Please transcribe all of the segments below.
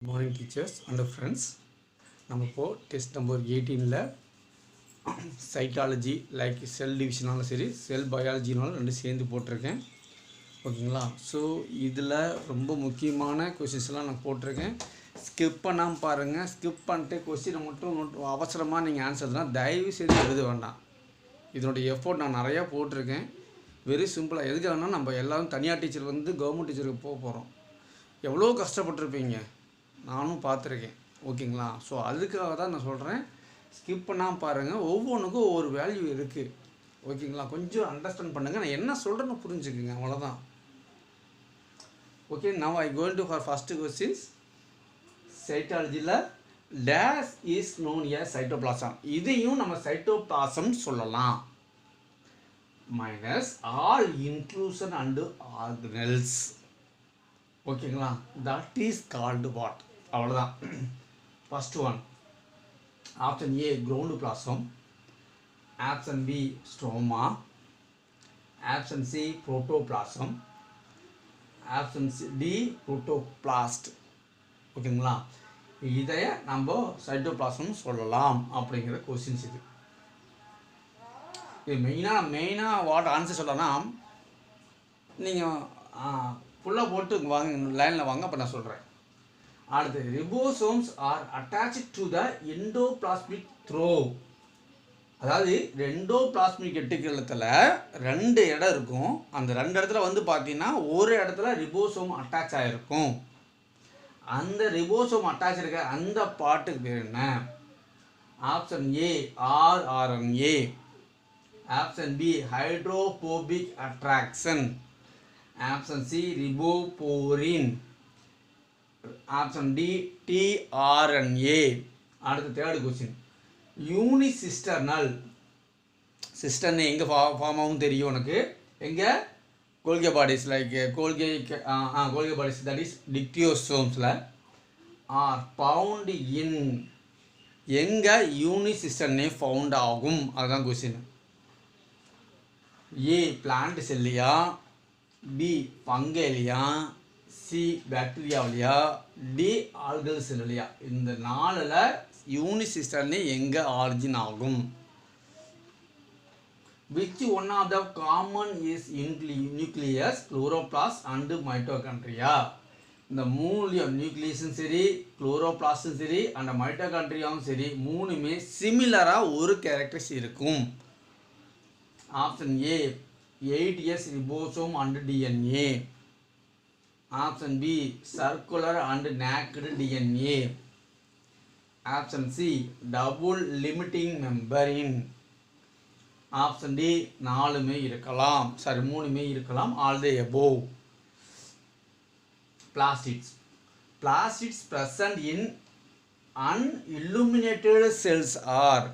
Good morning teachers and friends. நம்ம இப்போ test number 18ல psychology like செல் டிவிஷனாலும் சரி செல் பயாலஜினாலும் ரெண்டு சேர்ந்து போட்டிருக்கேன். ஓகேங்களா? ஸோ இதில் ரொம்ப முக்கியமான கொஷின்ஸ்லாம் நான் போட்டிருக்கேன். ஸ்கிப் பண்ணாமல் பாருங்கள். ஸ்கிப் பண்ணிட்டு கொஸ்டினை மட்டும் அவசரமாக நீங்கள் ஆன்சர் தான் தயவு செய்து எழுத வேண்டாம். இதனுடைய எஃபோர்ட் நான் நிறையா போட்டிருக்கேன். வெரி சிம்பிளாக எதுக்காகனா நம்ம எல்லோரும் தனியார் டீச்சர் கவர்மெண்ட் டீச்சருக்கு போக போகிறோம். எவ்வளோ கஷ்டப்பட்டுருப்பீங்க, நானும் பார்த்துருக்கேன். ஓகேங்களா? ஸோ அதுக்காக தான் நான் சொல்கிறேன், ஸ்கிப் பண்ணாமல் பாருங்கள். ஒவ்வொன்றுக்கும் ஒவ்வொரு வேல்யூ இருக்குது. ஓகேங்களா? கொஞ்சம் அண்டர்ஸ்டாண்ட் பண்ணுங்கள். நான் என்ன சொல்கிறேன்னு புரிஞ்சுக்குங்க, அவ்வளோதான். Okay, now I going to for first questions. சைட்டாலஜியில் this is known as cytoplasm. இதையும் நம்ம சைட்டோபிளாசம் சொல்லலாம். Minus all inclusion and organelles. ஓகேங்களா? That is called what? அவ்வளோதான். First one option A ground plasm, option B stroma, option C protoplasm, option D protoplast. ஓகேங்களா? இதை நம்ம cytoplasm சொல்லலாம் அப்படிங்கிற கொஸ்டின்ஸ் இது. இது மெயினாக வாட் ஆன்சர் சொல்லலாம். நீங்கள் ஃபுல்லாக போட்டு வாங்க, லைனில் வாங்க, அப்போ நான் சொல்கிறேன். அடுத்து ribosomes are attached to the endoplasmic through. அதாவது எண்டோபிளாஸ்மிக் ரெட்டிகுலத்தில் ரெண்டு இடம் இருக்கும். அந்த ரெண்டு இடத்துல பார்த்தீங்கன்னா ஒரு இடத்துல ரிபோசோம் அட்டாச் ஆகிருக்கும். அந்த ரிபோசோம் அட்டாச் இருக்க அந்த பாட்டுக்கு பேர் என்ன? Option A rRNA, option B hydrophobic attraction, option C ribophorin, option D tRNA. அடுத்த தேர்ட் கொஸ்டின் யூனிசிஸ்டர்னல். சிஸ்டர்னு எங்கே ஃபார்ம் ஆகும் தெரியும் உனக்கு? எங்கே? Golgi bodies like Golgi bodies that is டிக்டியோசோம்ஸில் ஆர் ஃபவுண்ட் இன். எங்கே யூனிசிஸ்டர்னே ஃபவுண்ட் ஆகும்? அதுதான் கொஸ்டின். ஏ பிளான்ட் செல்லியா, பி ஃபங்கேலியா, சி பாக்டீரியாவிலையா, டி ஆல்கல் செல்லியா. இந்த நாளில் யூனிசிஸ்டர்னு எங்கே ஆரிஜின் ஆகும்? Which one of the common is nucleus, chloroplast and mitochondria. இந்த மூணுலையும் நியூக்ளியஸும் சரி, குளோரோபிளாஸ்டும் சரி, அந்த மைட்டோகாண்ட்ரியாவும் சரி, மூணுமே சிமிலராக ஒரு கேரக்டர்ஸ் இருக்கும். Option A 8s ribosome and DNA, option B circular and naked DNA, option C double limiting membrane, option D நாலுமே இருக்கலாம், சாரி மூணுமே இருக்கலாம், all the above. Plastids. Plastids present in unilluminated cells are.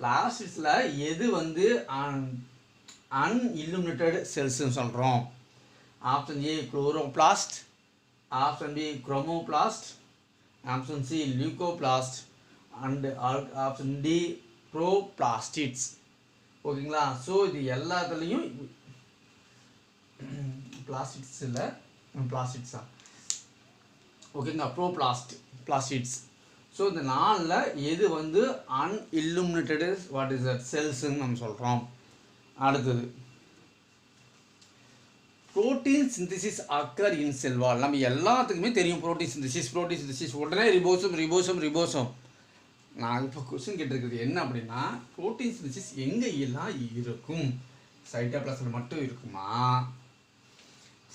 பிளாஸ்டிட்ஸில் எது unilluminated செல்ஸ்ன்னு சொல்கிறோம்? Option A chloroplast, option B chromoplast, option C leucoplast and option D proplastids. ஓகேங்களா? So இது எல்லாத்துலேயும் பிளாஸ்டிட்ஸா ஓகேங்களா, பிளாஸ்டிட்ஸ். ஸோ இந்த நாளில் எது அன்இல்லுமினேட்டடு வாட் இஸ் தட் செல்ஸுன்னு நம்ம சொல்கிறோம். அடுத்தது புரோட்டீன் சிந்தசிஸ் அக்கர் இன் செல் வால். நம்ம எல்லாத்துக்குமே தெரியும் புரோட்டீன் சிந்தசிஸ். உடனே ரிபோசோம். நான் இப்போ கொஸ்டின் கேட்டிருக்கிறது என்ன அப்படின்னா, புரோட்டீன் சிந்தசிஸ் எங்கே எல்லாம் இருக்கும்? சைட்டோபிளாசம் மட்டும் இருக்குமா?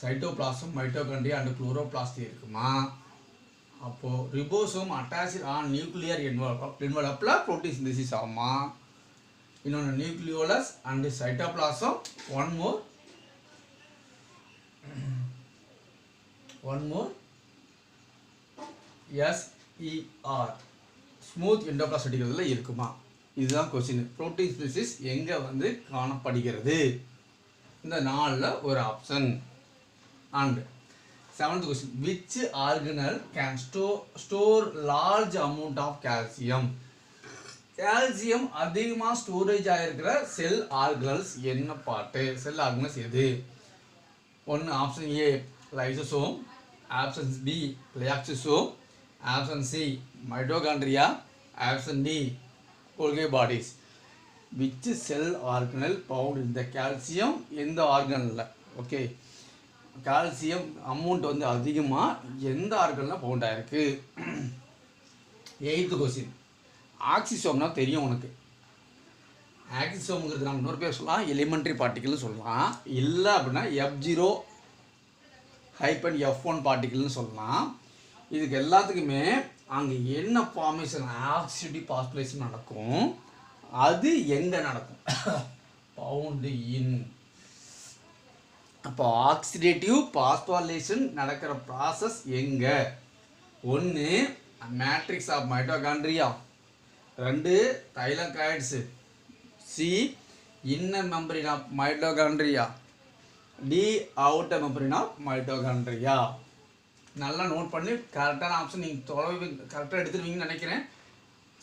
சைட்டோபிளாசம், மைட்டோகாண்ட்ரியா அண்ட் குளோரோபிளாஸ்ட் இருக்குமா? அப்போது ரிபோசோம் அட்டாச்ட் ஆன் நியூக்ளியர் என்வலப்பில் புரோட்டீன் சிந்தசிஸ் ஆகுமா? இன்னொன்று nucleolus and cytoplasm, one more SER smooth endoplasmic ரெட்டிகுலத்தில் இருக்குமா? இதுதான் கொஸ்டின். புரோட்டீன் சிந்தசிஸ் எங்கே காணப்படுகிறது? இந்த நாளில் ஒரு option. And seventh question which organelle can store large amount of calcium. Calcium அதிகமாக ஸ்டோரேஜ் ஆகிருக்கிற செல் ஆர்கனல்ஸ் என்ன பாட்டு? செல் ஆர்கனல்ஸ் எது? ஒன்று option A lysosome, option B glyoxysome, Option C, mitochondria. Option D, Golgi bodies. Which cell organelle found in the calcium எந்த ஆர்கனில்? Okay, calcium amount வந்து அதிகமாக எந்த ஆர்கனில் பவுண்ட் ஆகிருக்கு? 8th question. ஆக்சிசோம்னா தெரியும் உனக்கு. ஆக்சிசோம்ங்கிறது நம்ம இன்னொரு பேர் சொல்லலாம், எலிமெண்ட்ரி பார்ட்டிக்கல்னு சொல்லலாம். இல்லை அப்படின்னா F0-F1 பார்ட்டிக்கல்னு சொல்லலாம். இதுக்கு எல்லாத்துக்குமே அங்கே என்ன ஃபார்மேஷன் ஆக்சிடேட்டிவ் பாஸ்பரேஷன் நடக்கும், அது எங்கே நடக்கும்? Bound in. அப்போ ஆக்சிடேட்டிவ் பாஸ்போரிலேஷன் நடக்கிற ப்ராசஸ் எங்கே? 1 matrix of mitochondria, 2 thylakoids, C inner membrane of mitochondria, D outer membrane of mitochondria. நல்லா நோட் பண்ணி கரெக்டான ஆப்ஷன் நீங்கள் கரெக்டாக எடுத்துருவீங்கன்னு நினைக்கிறேன்.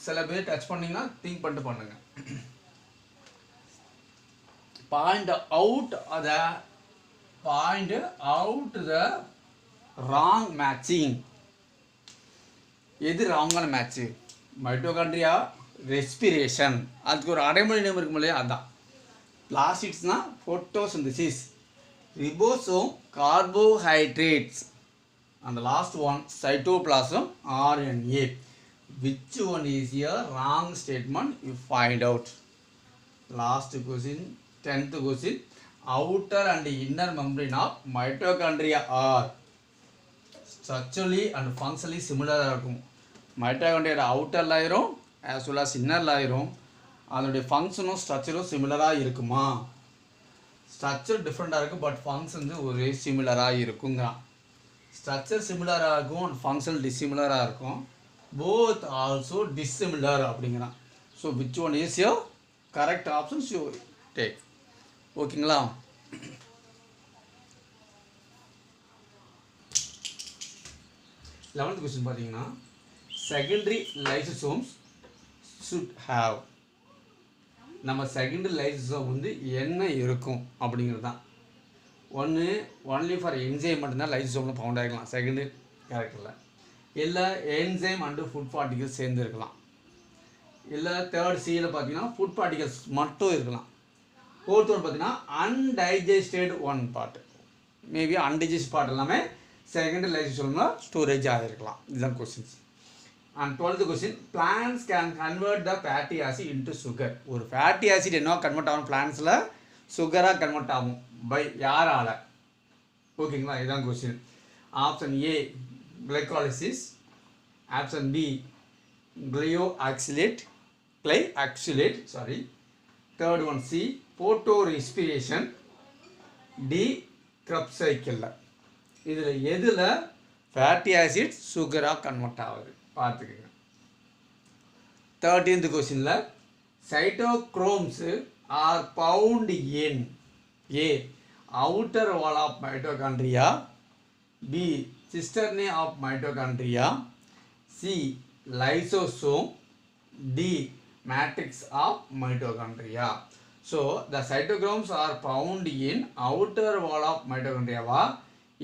சில பேர் டச் பண்ணிங்கன்னா திங்க் பண்ணிட்டு பண்ணுங்கள். Point out the wrong matching. எது ராங்கான மேட்ச்சு? மைட்டோகாண்ட்ரியா ரெஸ்பிரேஷன், அதுக்கு ஒரு அடைமொழி நேம் இருக்கும் இல்லையா, அதான். பிளாஸ்டிக்ஸ்னால் photosynthesis, ribosome carbohydrates, and the last one cytoplasm RNA. Which one is a wrong statement? You find out. Last question, 10th question. Outer and inner membrane of mitochondria are structurally and functionally similar. Mitochondria outer layer as well as inner layer, அதோடைய ஃபங்க்ஷனும் ஸ்ட்ரக்சரும் சிமிலராக இருக்குமா? Structure டிஃப்ரெண்ட்டாக இருக்கும், but function ஒரே சிமிலராக இருக்குங்க. Structure சிமிலராக இருக்கும், function டிசிமிலராக இருக்கும். Both also dissimilar அப்படிங்கிறான். So which one is your correct options you take. ஓகேங்களா? லெவன்த் கொஸ்டின் பார்த்தீங்கன்னா, செகண்டரி லைசோசோம்ஸ் ஷுட் ஹாவ். நம்ம செகண்டரி லைசோசோம் வந்து என்ன இருக்கும் அப்படிங்கிறது தான். ஒன்லி ஃபார் என்சைம் மட்டும்தான் லைசோசோமில் ஃபவுண்ட் ஆகிக்கலாம் செகண்டரி கேரக்டரில். இல்லை என்சைம் அண்டு ஃபுட் பார்ட்டிகல்ஸ் சேர்ந்து இருக்கலாம். இல்லை தேர்ட் சியில் பார்த்தீங்கன்னா ஃபுட் பார்ட்டிகல்ஸ் மட்டும் இருக்கலாம். ஃபோர்த் ஒன் பார்த்தீங்கன்னா undigested one part, maybe undigest part எல்லாமே செகண்டரி லைசோசோமில் ஸ்டோரேஜ் ஆகிருக்கலாம். இதுதான் questions. And 12th question, plants can convert the fatty acid into sugar. ஒரு ஃபேட்டி ஆசிட் என்ன கன்வெர்ட் ஆகும் பிளான்ஸில்? சுகராக கன்வெர்ட் ஆகும். பை யாரால? ஓகேங்களா? இதுதான் question. Option A glycolysis, option B glyoxylate, sorry, third one C photorespiration, D Krebs சைக்கிளில். இதில் எதில் ஃபேட்டி ஆசிட் சுகராக கன்வெர்ட் ஆகுது பார்த்துக்கோங்க. 13th கொஸ்டினில் cytochromes are bound in A, outer wall of mitochondria, B, cisternae of mitochondria, C, lysosome, D, matrix of mitochondria. So the cytochromes are found in outer wall of mitochondria va,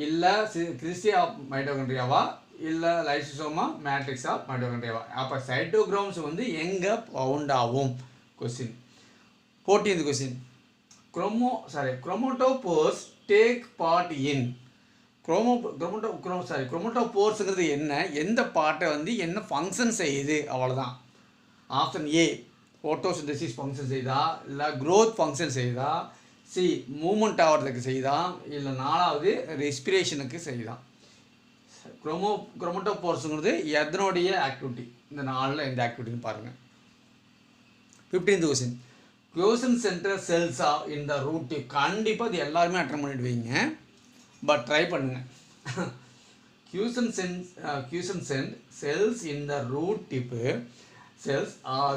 illa cristae of mitochondria va, illa lysosome matrix of mitochondria va. அப்ப cytochromes வந்து எங்க found ஆகும்? Question. 14th question. Chromatophores take part in. Chromatophores என்ன, எந்த பார்ட்டை வந்து என்ன function செய்யுது, அவ்வளோதான். ஆப்ஷன் ஏ ஃபோட்டோசிந்தசிஸ் ஃபங்க்ஷன் செய்தா, இல்லை க்ரோத் ஃபங்க்ஷன் செய்தா, சி மூமெண்ட் ஆகிறதுக்கு செய்தா, இல்லை 4வது ரெஸ்பிரேஷனுக்கு செய்தா. குரோமோட்டோபோர்ஸுங்கிறது எதனுடைய ஆக்டிவிட்டி? இந்த 4ல் எந்த ஆக்டிவிட்டின்னு பாருங்கள். 15th கொஸ்டின், க்யூசன் சென்டர் செல்ஸா இந்த ரூட் டிப். கண்டிப்பாக இது எல்லாருமே அட்டன் பண்ணிடுவீங்க, பட் ட்ரை பண்ணுங்கள். Quiescent centre cells in the root tip cells are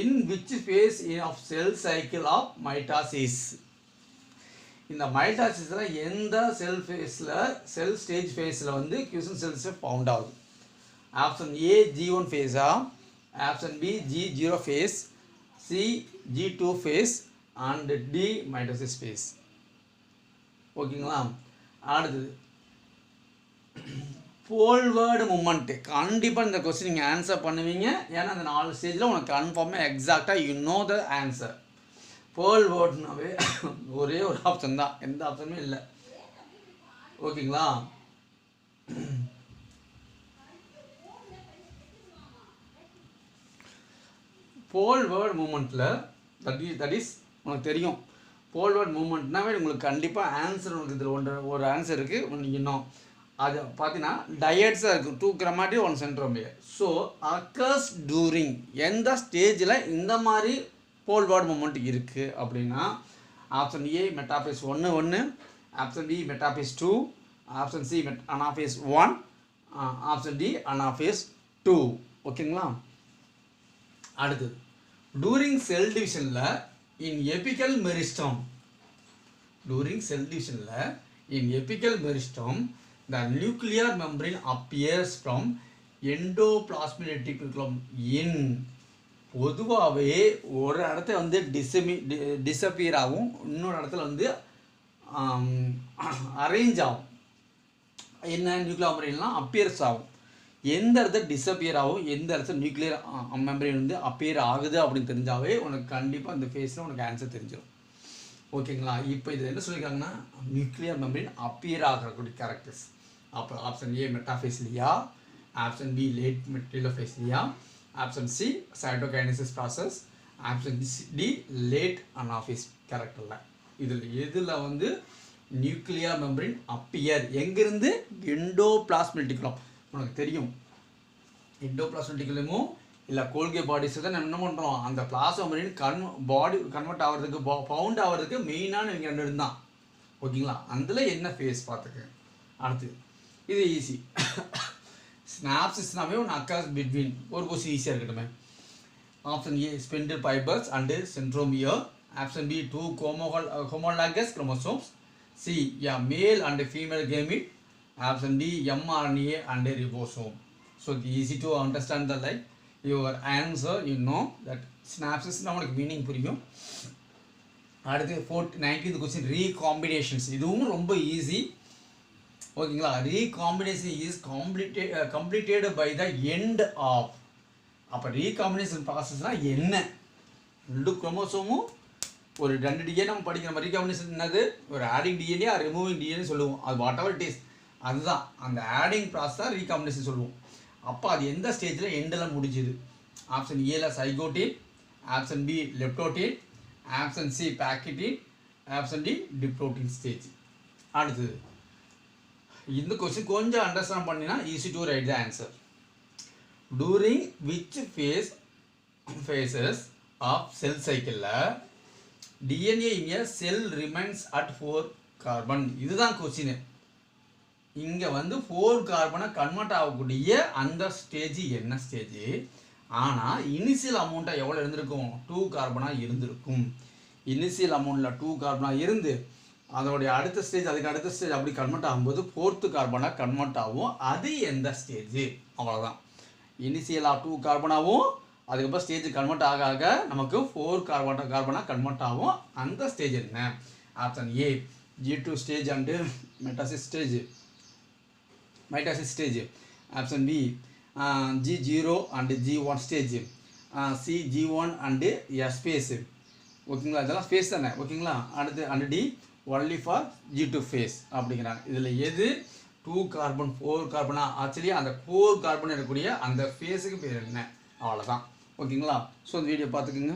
in which phase of cell cycle of mitosis. இந்த மைட்டாசிஸ்ல எந்த செல் ஃபேஸில், செல் ஸ்டேஜ் ஃபேஸில் வந்து க்யூசன் செல்ஸ் ஃபவுண்ட் ஆகுது? ஆப்ஷன் ஏ G1 ஃபேஸா, option B G0 phase, C G2 phase and D mitosis phase. ஓகேங்களா? அடுத்தது forward movement கண்டிப்பாக இந்த கொஸ்டின் நீங்கள் ஆன்சர் பண்ணுவீங்க. ஏன்னா அந்த 4 ஸ்டேஜில் உனக்கு கன்ஃபார்மாக எக்ஸாக்டாக யூ நோ த ஆன்சர். ஃபார்வர்ட்னாவே ஒரே ஒரு ஆப்ஷன் தான், எந்த ஆப்ஷனுமே இல்லை. ஓகேங்களா? ஃபார்வர்ட் மூமெண்ட்டில் தட் இஸ் உனக்கு தெரியும். ஃபார்வர்ட் மூமெண்ட்னாவே உங்களுக்கு கண்டிப்பாக ஆன்சர் உங்களுக்கு இதில் ஒரு ஆன்சர் இருக்குது. நீங்கள் இன்னும் அது பார்த்தீங்கன்னா டயட்ஸாக இருக்கும். 2 chromatid 1 centromere. So occurs during எந்த ஸ்டேஜில் இந்த மாதிரி ஃபார்வர்ட் மூமெண்ட் இருக்குது அப்படின்னா option A metaphase 1, option B metaphase 2, option C anaphase 1, option D anaphase 2. ஓகேங்களா? அடுத்தது டூரிங் செல் டிவிஷனில் in apical meristem. During cell டிவிஷனில் in apical meristem the nuclear membrane appears from endoplasmic reticulum in. பொதுவாகவே ஒரு இடத்துல வந்து டிஸப்பியர் ஆகும், இன்னொரு இடத்துல வந்து அரேஞ்ச் ஆகும். என்ன நியூக்ளியர் மெம்பரேன்லாம் அப்பியர்ஸ் ஆகும். எந்த இடத்துல டிஸப்பியர் ஆகும், எந்த இடத்துல நியூக்ளியர் மெம்பரேன் வந்து அப்பியர் ஆகுது அப்படின்னு தெரிஞ்சாவே உனக்கு கண்டிப்பாக இந்த ஃபேஸில் உனக்கு ஆன்சர் தெரிஞ்சிடும். ஓகேங்களா? இப்போ இது என்ன சொல்லியிருக்காங்கன்னா நியூக்ளியர் மெம்பரேன் அப்பியர் ஆகக்கூடிய கேரக்டர்ஸ். அப்போ ஆப்ஷன் ஏ மெட்டாஃபேஸ்லியா, ஆப்ஷன் பி லேட் மெட்டிலோஃபேஸ்லியா, option C cytokinesis process, option D late anaphase கேரக்டரில். இதில் எதில் வந்து நியூக்ளியர் மெம்பரேன் அப்பியர் எங்கேருந்து? Endoplasmic reticulum. உனக்கு தெரியும் எண்டோபிளாஸ்மிக் ரெட்டிகுலமும் இல்லை கோல்கே பாடிஸ் தான் நம்ம என்ன பண்ணுறோம், அந்த பிளாஸ்மா மெம்பரேன் பாடி கன்வெர்ட் ஆகிறதுக்கு பவுண்ட் ஆகிறதுக்கு மெயினான இவங்க 2 தான். ஓகேங்களா? அதில் என்ன ஃபேஸ் பார்த்துக்க. அடுத்து இது ஈஸி. ஸ்னாப்சிஸ்னாவே ஒன்று அக்காஸ் பிட்வீன் ஒரு கொஸ்டின் ஈஸியாக இருக்கட்டுமே. Option A spindle fibres and centromere, option B 2 homologous chromosomes, C male and female gamete, option D mRNA and ribosome. So easy to understand the like your answer. You know that synapsis நம்மளுக்கு meaning புரியும். அடுத்து 19th question recombinations. இதுவும் ரொம்ப easy. ஓகேங்களா? Recombination is completed by the end of. அப்போ recombination ப்ராசஸ்னால் என்ன? 2 குரோமோசோமும் ஒரு 2 டிஎன்ஏ நம்ம படிக்கிற மாதிரி ரீகாம்பினேஷன் என்னது? ஒரு ஆடிங் டிஎன்ஏ ரிமூவிங் டிஎன்ஏ சொல்லுவோம். அது வாட் எவர் இட் இஸ், அதுதான் அந்த ஆடிங் ப்ராசஸ் தான் ரீகாம்பினேஷன் சொல்லுவோம். அப்போ அது எந்த ஸ்டேஜில் எண்டில் முடிஞ்சுது? ஆப்ஷன் ஏல zygotene, option B leptotene, option C pachytene, option D diplotene stage. அடுத்தது இந்த கொஸ்டின் கொஞ்சம் அண்டர்ஸ்டாண்ட் பண்ணினா easy to write the answer. During which phases of cell சைக்கிளில் DNA in a cell remains at 4 carbon. இதுதான் question. இங்கே வந்து 4 கார்பனை convert ஆகக்கூடிய அந்த ஸ்டேஜ் என்ன ஸ்டேஜ்? ஆனால் இனிஷியல் அமௌண்ட்டாக எவ்வளோ இருந்திருக்கும்? 2 கார்பனாக இருந்திருக்கும். இனிஷியல் அமௌண்ட்டில் 2 கார்பனாக இருந்து அதோடைய அடுத்த ஸ்டேஜ் அதுக்கு அடுத்த ஸ்டேஜ் அப்படி கன்வெர்ட் ஆகும்போது 4th கார்பனாக கன்வெர்ட் ஆகும். அது எந்த ஸ்டேஜ்? அவ்வளோதான். இனிஷியலாக 2 கார்பனாகவும் அதுக்கப்புறம் ஸ்டேஜ் கன்வெர்ட் ஆக நமக்கு 4 கார்பனாக கன்வெர்ட் ஆகும். அந்த ஸ்டேஜ் என்ன? Option A G2 stage and mitosis stage, option B G0 and G1 stage, C G1 and S phase. ஓகேங்களா? இதெல்லாம் ஃபேஸ் தானே. ஓகேங்களா? அடுத்து and D only for G2 phase அப்படிங்கிறாங்க. இதில் எது 2 கார்பன் 4 கார்பனா? ஆக்சுவலி அந்த 4 கார்பன் இருக்கக்கூடிய அந்த ஃபேஸுக்கு பேர் என்ன? அவ்வளோதான். ஓகேங்களா? ஸோ இந்த வீடியோ பார்த்துக்குங்க.